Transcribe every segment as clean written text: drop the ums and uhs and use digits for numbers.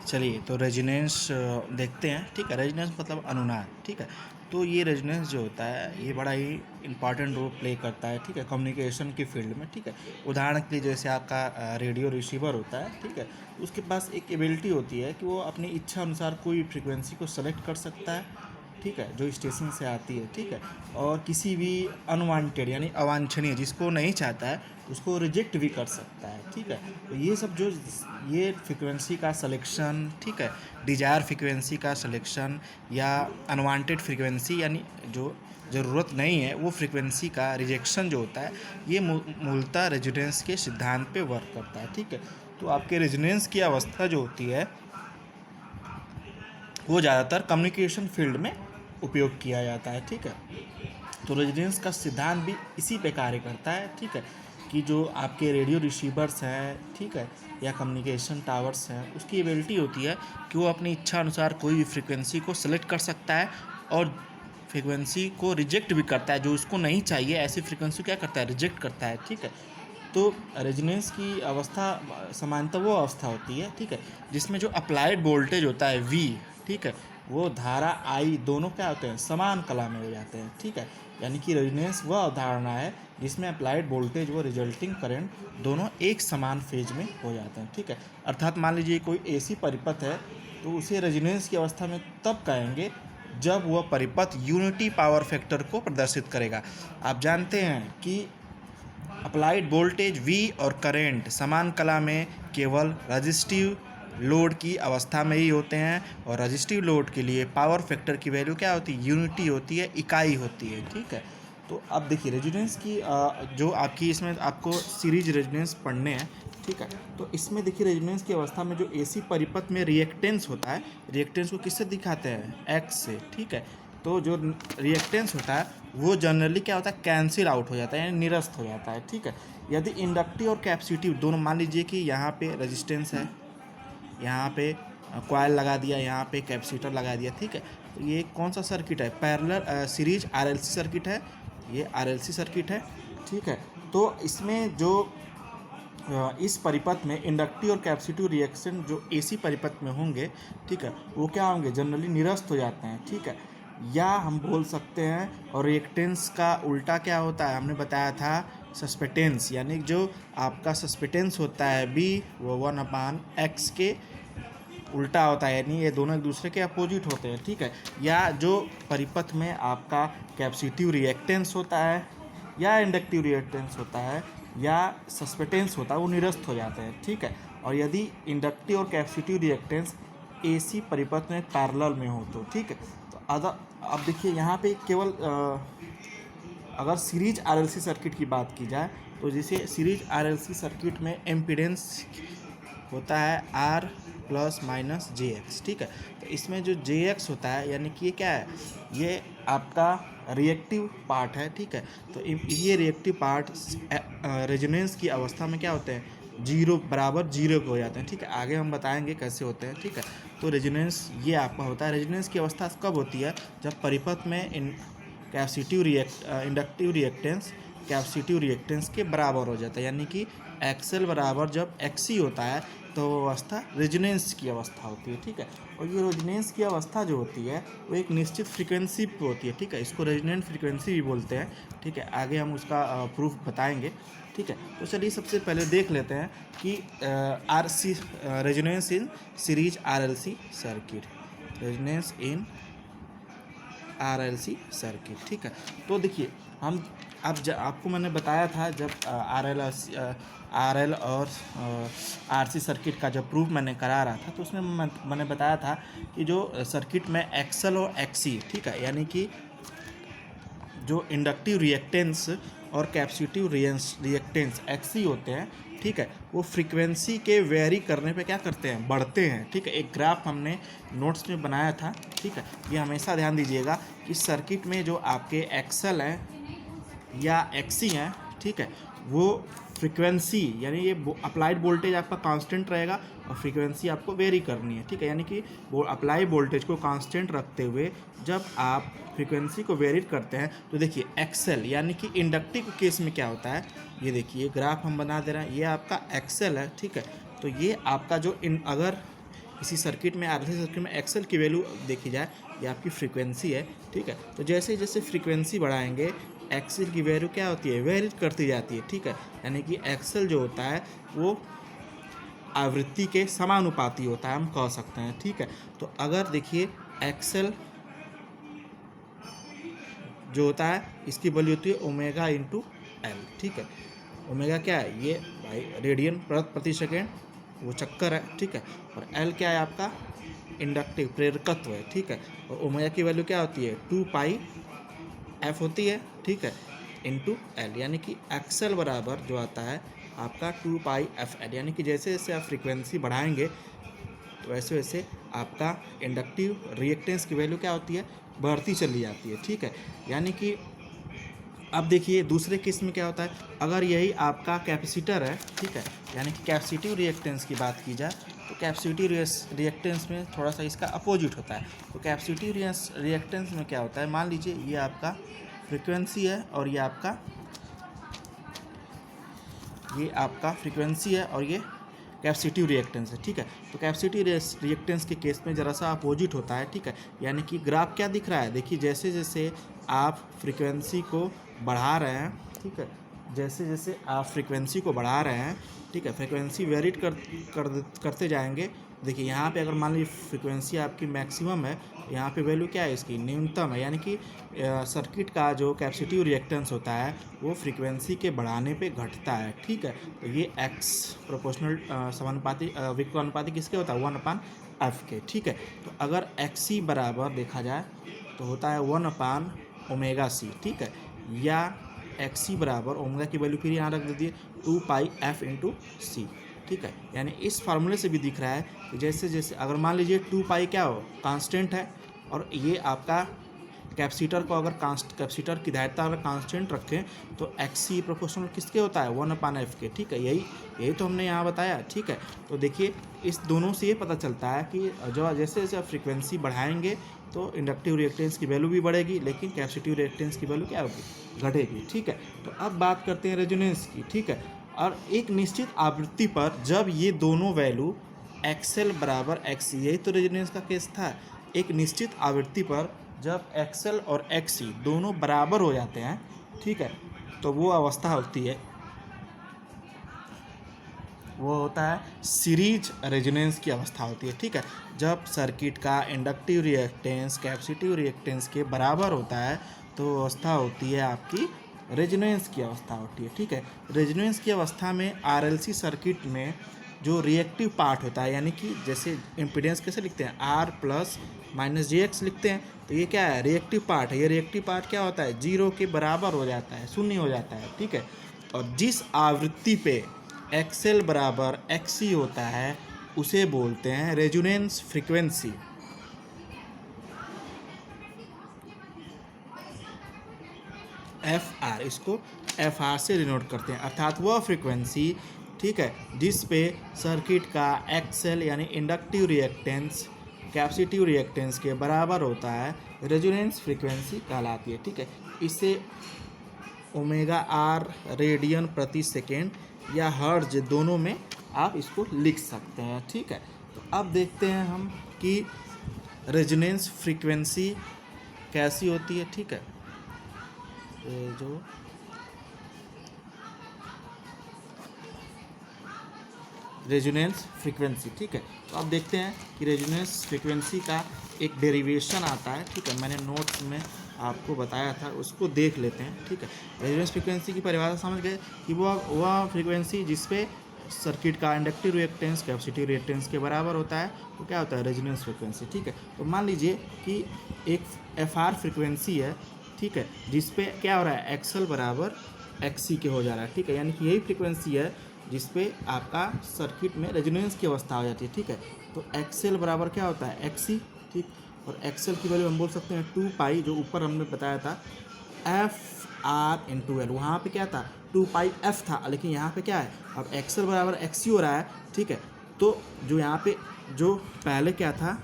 चलिए तो रेजोनेंस देखते हैं। ठीक है, रेजोनेंस मतलब अनुनाद। ठीक है, तो ये रेजोनेंस जो होता है ये बड़ा ही इंपॉर्टेंट रोल प्ले करता है। ठीक है, कम्युनिकेशन की फील्ड में। ठीक है, उदाहरण के लिए जैसे आपका रेडियो रिसीवर होता है। ठीक है, उसके पास एक एबिलिटी होती है कि वो अपनी इच्छा अनुसार कोई फ्रीक्वेंसी को सेलेक्ट कर सकता है। ठीक है, जो स्टेशन से आती है। ठीक है, और किसी भी अनवांटेड यानी अवांछनीय जिसको नहीं चाहता है उसको रिजेक्ट भी कर सकता है। ठीक है, तो ये सब जो ये फ्रीक्वेंसी का सिलेक्शन। ठीक है, डिजायर फ्रीक्वेंसी का सिलेक्शन या अनवांटेड फ्रीक्वेंसी यानी जो ज़रूरत नहीं है वो फ्रीक्वेंसी का रिजेक्शन जो होता है ये मूलतः रेजोनेंस के सिद्धांत पे वर्क करता है। ठीक है, तो आपके रेजोनेंस की अवस्था जो होती है वो ज़्यादातर कम्युनिकेशन फील्ड में उपयोग किया जाता है। ठीक है, तो रेजोनेंस का सिद्धांत भी इसी पे कार्य करता है। ठीक है, कि जो आपके रेडियो रिसीवर्स हैं। ठीक है, या कम्युनिकेशन टावर्स हैं उसकी एबिलिटी होती है कि वो अपनी इच्छा अनुसार कोई भी फ्रीक्वेंसी को सेलेक्ट कर सकता है और फ्रीक्वेंसी को रिजेक्ट भी करता है। जो उसको नहीं चाहिए ऐसी फ्रीक्वेंसी क्या करता है, रिजेक्ट करता है। ठीक है, तो रेजोनेंस की अवस्था सामान्यतः वो अवस्था होती है। ठीक है, जिसमें जो अप्लाइड वोल्टेज होता है वी। ठीक है, वो धारा आई दोनों क्या होते हैं, समान कला में हो जाते हैं। ठीक है, यानी कि रेजोनेंस वह अवधारणा है जिसमें अप्लाइड वोल्टेज व रिजल्टिंग करंट दोनों एक समान फेज में हो जाते हैं। ठीक है, अर्थात मान लीजिए कोई एसी परिपथ है तो उसे रेजोनेंस की अवस्था में तब कहेंगे जब वह परिपथ यूनिटी पावर फैक्टर को प्रदर्शित करेगा। आप जानते हैं कि अप्लाइड वोल्टेज V और करंट समान कला में केवल रजिस्टिव लोड की अवस्था में ही होते हैं और रजिस्टिव लोड के लिए पावर फैक्टर की वैल्यू क्या होती है, यूनिटी होती है, इकाई होती है। ठीक है, तो अब देखिए रेजोनेंस की जो आपकी इसमें आपको सीरीज रेजोनेंस पढ़ने हैं। ठीक है, तो इसमें देखिए रेजोनेंस की अवस्था में जो एसी परिपथ में रिएक्टेंस होता है, रिएक्टेंस को किससे दिखाते हैं, एक्स से। ठीक है, तो जो रिएक्टेंस होता है वो जनरली क्या होता है, कैंसिल आउट हो जाता है यानी निरस्त हो जाता है। ठीक है, यदि इंडक्टिव और कैपेसिटिव दोनों, मान लीजिए कि यहाँ पे रेजिस्टेंस है, यहाँ पे कॉइल लगा दिया, यहाँ पे कैपेसिटर लगा दिया। ठीक है, तो ये कौन सा सर्किट है, पैरेलल सीरीज आरएलसी सर्किट है, ये आरएलसी सर्किट है। ठीक है, तो इसमें जो इस परिपथ में इंडक्टिव और कैपेसिटिव रिएक्शन जो एसी परिपथ में होंगे। ठीक है, वो क्या होंगे, जनरली निरस्त हो जाते हैं। ठीक है, या हम बोल सकते हैं, और रिएक्टेंस का उल्टा क्या होता है, हमने बताया था सस्पेटेंस, यानी जो आपका सस्पेटेंस होता है बी वो 1/x के उल्टा होता है, यानी ये दोनों एक दूसरे के अपोजिट होते हैं। ठीक है, या जो परिपथ में आपका कैपेसिटिव रिएक्टेंस होता है या इंडक्टिव रिएक्टेंस होता है या सस्पेटेंस होता है वो निरस्त हो जाते हैं। ठीक है, और यदि इंडक्टिव और कैपेसिटिव रिएक्टेंस एसी परिपथ में पैरेलल में हो तो। ठीक है, तो अब देखिए यहाँ पे केवल अगर सीरीज आरएलसी सर्किट की बात की जाए तो जैसे सीरीज आरएलसी सर्किट में एम्पीडेंस होता है R plus minus j X. ठीक है, तो इसमें जो जे एक्स होता है यानी कि ये क्या है, ये आपका रिएक्टिव पार्ट है। ठीक है, तो ये रिएक्टिव पार्ट रेजोनेंस की अवस्था में क्या होते हैं, जीरो बराबर जीरो के हो जाते हैं। ठीक है, आगे हम बताएंगे कैसे होते हैं। ठीक है, तो रेजोनेंस ये आपका होता है। रेजोनेंस की अवस्था कब होती है, जब परिपथ में इंडक्टिव रिएक्टेंस कैपेसिटिव रिएक्टेंस के बराबर हो जाता है, यानी कि एक्सएल बराबर जब एक्सी होता है तो वो अवस्था रेजोनेंस की अवस्था होती है। ठीक है, और ये रेजोनेंस की अवस्था जो होती है वो एक निश्चित फ्रीक्वेंसी पे होती है। ठीक है, इसको रेजोनेंट फ्रीक्वेंसी भी बोलते हैं। ठीक है, आगे हम उसका प्रूफ बताएंगे। ठीक है, तो चलिए सबसे पहले देख लेते हैं कि RC resonance in series RLC circuit, resonance in RLC circuit. ठीक है, तो देखिए हम आपको मैंने बताया था जब आरएल और आरसी सर्किट का जब प्रूफ मैंने करा रहा था तो उसमें मैंने बताया था कि जो सर्किट में एक्सएल और एक्सी। ठीक है, यानी कि जो इंडक्टिव रिएक्टेंस और कैपेसिटिव रिएक्टेंस एक्सी होते हैं। ठीक है, वो फ्रीक्वेंसी के वेरी करने पे क्या करते हैं, बढ़ते हैं। ठीक है, एक ग्राफ हमने नोट्स में बनाया था। ठीक है, ये हमेशा ध्यान दीजिएगा कि सर्किट में जो आपके एक्सएल हैं या एक्सी हैं। ठीक है, वो फ्रीक्वेंसी यानी ये अप्लाइड वोल्टेज आपका कांस्टेंट रहेगा और फ्रीक्वेंसी आपको वेरी करनी है। ठीक है, यानी कि वो अप्लाई वोल्टेज को कांस्टेंट रखते हुए जब आप फ्रीक्वेंसी को वेरी करते हैं तो देखिए एक्सएल यानी कि इंडक्टिव केस में क्या होता है, ये देखिए ग्राफ हम बना दे रहे हैं, ये आपका एक्सएल है। ठीक है, तो ये आपका जो अगर इसी सर्किट में आरएलसी सर्किट में एक्सएल की वैल्यू देखी जाए, ये आपकी फ्रीक्वेंसी है, ठीक है। तो जैसे जैसे फ्रीक्वेंसी बढ़ाएंगे एक्सएल की वैल्यू क्या होती है, वेरी करती जाती है, ठीक है। यानी कि एक्सएल जो होता है वो आवृत्ति के समानुपाती होता है, हम कह सकते हैं, ठीक है। तो अगर देखिए एक्सएल जो होता है इसकी वैल्यू होती है ओमेगा इंटू एल, ठीक है। ओमेगा क्या है, ये भाई रेडियन प्रति सेकेंड वो चक्कर है, ठीक है। और एल क्या है आपका इंडक्टिव प्रेरकत्व है, ठीक है। और ओमेगा की वैल्यू क्या होती है 2 पाई एफ होती है, ठीक है, इंटू एल। यानी कि एक्सएल बराबर जो आता है आपका 2 पाई एफ एल। यानी कि जैसे जैसे आप फ्रीक्वेंसी बढ़ाएंगे तो वैसे वैसे आपका इंडक्टिव रिएक्टेंस की वैल्यू क्या होती है, बढ़ती चली जाती है, ठीक है। यानी कि अब देखिए दूसरे केस में क्या होता है, अगर यही आपका कैपेसिटर है, ठीक है, यानी कि कैपेसिटिव रिएक्टेंस की बात की जाए तो कैपेसिटिव रिएक्टेंस में थोड़ा सा इसका अपोजिट होता है। तो कैपेसिटिव रिएक्टेंस में क्या होता है, मान लीजिए ये आपका फ्रीक्वेंसी है और ये आपका फ्रीक्वेंसी है और ये कैपेसिटिव रिएक्टेंस है, ठीक है। तो कैपेसिटिव रिएक्टेंस के केस में ज़रा सा अपोजिट होता है, ठीक है। यानी कि ग्राफ क्या दिख रहा है, देखिए जैसे जैसे आप फ्रीक्वेंसी को बढ़ा रहे हैं, ठीक है, जैसे जैसे आप फ्रीक्वेंसी को बढ़ा रहे हैं, ठीक है, फ्रीक्वेंसी वेरीड करते जाएंगे। देखिए यहाँ पे अगर मान लीजिए फ्रीक्वेंसी आपकी मैक्सिमम है, यहाँ पे वैल्यू क्या है इसकी न्यूनतम है। यानी कि सर्किट का जो कैपेसिटिव रिएक्टेंस होता है वो फ्रीक्वेंसी के बढ़ाने पे घटता है, ठीक है। तो ये एक्स प्रोपोर्शनल समानुपाती विकर्णानुपाती किसके होता है 1/f के, ठीक है। तो अगर एक्स सी बराबर देखा जाए तो होता है 1/ओमेगा सी, ठीक है, या एक्स सी बराबर ओमेगा की वैल्यू फिर यहाँ रख दीजिए 2 पाई एफ इंटू सी, ठीक है। यानी इस फार्मूले से भी दिख रहा है कि जैसे जैसे अगर मान लीजिए 2 पाई क्या हो कांस्टेंट है और ये आपका कैपेसिटर को अगर कैपेसिटर की धारिता अगर कांस्टेंट रखें तो एक्स सी प्रोपोर्शनल किसके होता है 1/f के, ठीक है। यही तो हमने यहाँ बताया, ठीक है। तो देखिए इस दोनों से ये पता चलता है कि जो जैसे जैसे आप फ्रीक्वेंसी बढ़ाएंगे तो इंडक्टिव रिएक्टेंस की वैल्यू भी बढ़ेगी लेकिन कैपेसिटिव रिएक्टेंस की वैल्यू क्या होगी, घटेगी, ठीक है। तो अब बात करते हैं रेजोनेंस की, ठीक है। और एक निश्चित आवृत्ति पर जब ये दोनों वैल्यू एक्सएल बराबर एक्स सी, यही तो रेजोनेंस का केस था। एक निश्चित आवृत्ति पर जब एक्सएल और एक्स सी दोनों बराबर हो जाते हैं, ठीक है, तो वो अवस्था होती है, वो होता है सीरीज रेजोनेंस की अवस्था होती है, ठीक है। जब सर्किट का इंडक्टिव रिएक्टेंस कैपेसिटिव रिएक्टेंस के बराबर होता है तो अवस्था होती है आपकी रेजोनेंस की अवस्था होती है, ठीक है। रेजोनेंस की अवस्था में आरएलसी सर्किट में जो रिएक्टिव पार्ट होता है, यानी कि जैसे इम्पीडेंस कैसे लिखते हैं R plus minus j X लिखते हैं, तो ये क्या है रिएक्टिव पार्ट है। ये रिएक्टिव पार्ट क्या होता है 0 के बराबर हो जाता है, शून्य हो जाता है, ठीक है। और जिस आवृत्ति पे एक्सएल बराबर एक्सी होता है उसे बोलते हैं रेजोनेंस फ्रीक्वेंसी। एफ आर, इसको एफ आर से डिनोट करते हैं, अर्थात वह फ्रीक्वेंसी, ठीक है, जिस पे सर्किट का एक्सएल यानी इंडक्टिव रिएक्टेंस कैपेसिटिव रिएक्टेंस के बराबर होता है, रेजोनेंस फ्रीक्वेंसी कहलाती है, ठीक है। इसे ओमेगा आर रेडियन प्रति सेकेंड या हर्ट्ज दोनों में आप इसको लिख सकते हैं, ठीक है। तो अब देखते हैं हम कि रेजोनेंस फ्रीक्वेंसी कैसी होती है, ठीक है। जो रेजोनेंस फ्रीक्वेंसी, ठीक है। तो अब देखते हैं कि रेजोनेंस फ्रीक्वेंसी का एक डेरिवेशन आता है, ठीक है, मैंने नोट्स में आपको बताया था, उसको देख लेते हैं, ठीक है। रेजोनेंस फ्रीक्वेंसी की परिभाषा समझ गए कि वह फ्रीक्वेंसी जिसपे सर्किट का इंडक्टिव रिएक्टेंस कैपेसिटिव रिएक्टेंस के बराबर होता है तो क्या होता है रेजोनेंस फ्रीक्वेंसी, ठीक है। तो मान लीजिए कि एक एफ आर फ्रीक्वेंसी है, ठीक है, जिसपे क्या हो रहा है एक्सएल बराबर एक्सी के हो जा रहा है, ठीक है। यानी कि यही फ्रीक्वेंसी है जिसपे आपका सर्किट में रेजोनेंस की अवस्था हो जाती है, ठीक है। तो एक्सएल बराबर क्या होता है एक्सी, ठीक, और एक्सएल की वैल्यू हम बोल सकते हैं 2 पाई, जो ऊपर हमने बताया था एफ आर इंटू एल। वहाँ पर क्या था 2 पाई एफ था, लेकिन यहाँ पे क्या है अब एक्सएल बराबर एक्सी हो रहा है, ठीक है। तो जो यहाँ पे जो पहले क्या था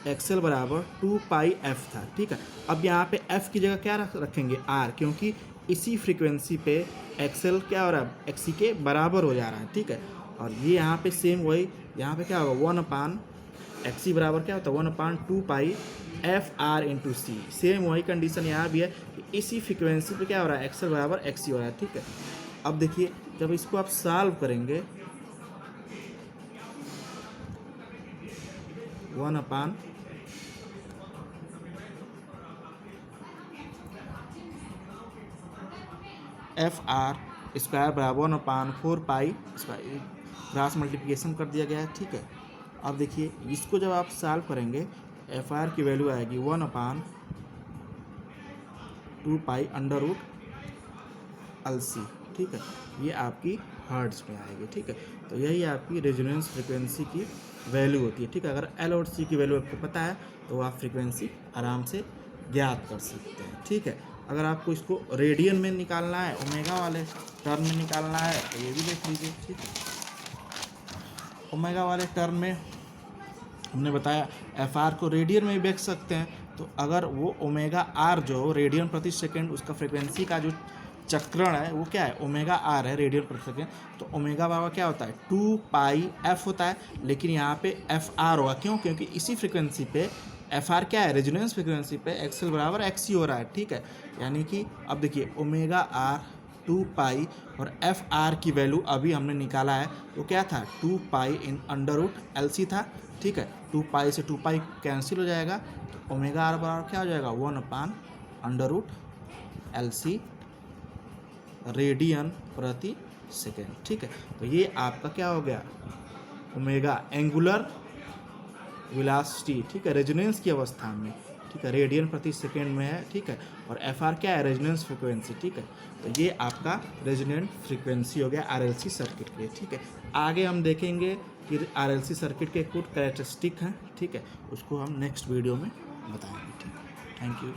एक्सएल बराबर 2 पाई एफ था, ठीक है। अब यहाँ पे एफ की जगह क्या रखेंगे आर, क्योंकि इसी फ्रीक्वेंसी पे एक्सएल क्या हो रहा है एक्सी के बराबर हो जा रहा है, ठीक है। और ये यहाँ पे सेम वही यहाँ पे क्या होगा 1/f एक्स सी बराबर क्या होता है 1/2 पाई एफ आर इंटू सी। सेम वही कंडीशन यहाँ भी है कि इसी फ्रिक्वेंसी पे क्या हो रहा है एक्सएल बराबर एक्स सी हो रहा है, ठीक है। अब देखिए जब इसको आप सॉल्व करेंगे 1/, एफ आर स्क्वायर बराबर 1/4 पाई स्क्वायर, क्रॉस मल्टीप्लिकेशन कर दिया गया है, ठीक है। अब देखिए इसको जब आप सॉल्व करेंगे एफ आर की वैल्यू आएगी 1/2 pi under root L C, ठीक है। ये आपकी हर्ट्ज में आएगी, ठीक है। तो यही आपकी रेजोनेंस फ्रिक्वेंसी की वैल्यू होती है, ठीक है। अगर एल और सी की वैल्यू आपको पता है तो आप फ्रिक्वेंसी आराम से ज्ञात कर सकते हैं, ठीक है। अगर आपको इसको रेडियन में निकालना है, ओमेगा वाले टर्म में निकालना है तो ये भी देख लीजिए, ठीक है। ओमेगा वाले टर्म में हमने बताया एफ आर को रेडियन में भी देख सकते हैं, तो अगर वो ओमेगा आर जो रेडियन प्रति सेकेंड उसका फ्रिक्वेंसी का जो चक्रण है वो क्या है ओमेगा आर है रेडियन प्रति सेकेंड, तो ओमेगा बराबर क्या होता है 2 पाई एफ होता है, लेकिन यहाँ पे एफ आर होगा, क्यों? क्योंकि इसी फ्रिक्वेंसी पे एफ आर क्या है रेजोनेंस फ्रिक्वेंसी पे एक्सएल बराबर एक्स सी हो रहा है, ठीक है। यानी कि अब देखिए ओमेगा आर 2 पाई और एफ आर की वैल्यू अभी हमने निकाला है वो क्या था 2 pi in under root L C था, ठीक है। 2 पाई से 2 पाई कैंसिल हो जाएगा, तो ओमेगा आर बराबर क्या हो जाएगा 1/अंडर रूट एल सी रेडियन प्रति सेकेंड, ठीक है। तो ये आपका क्या हो गया ओमेगा एंगुलर वेलोसिटी, ठीक है, रेजोनेंस की अवस्था में, ठीक है, रेडियन प्रति सेकेंड में है, ठीक है। और एफ आर क्या है रेजोनेंस फ्रिक्वेंसी, ठीक है। तो ये आपका रेजोनेंट फ्रिक्वेंसी हो गया आरएलसी सर्किट के, ठीक है। आगे हम देखेंगे कि आरएलसी सर्किट के कुछ कैरेक्टरिस्टिक हैं, ठीक है, उसको हम नेक्स्ट वीडियो में बताएंगे, ठीक है। Thank you.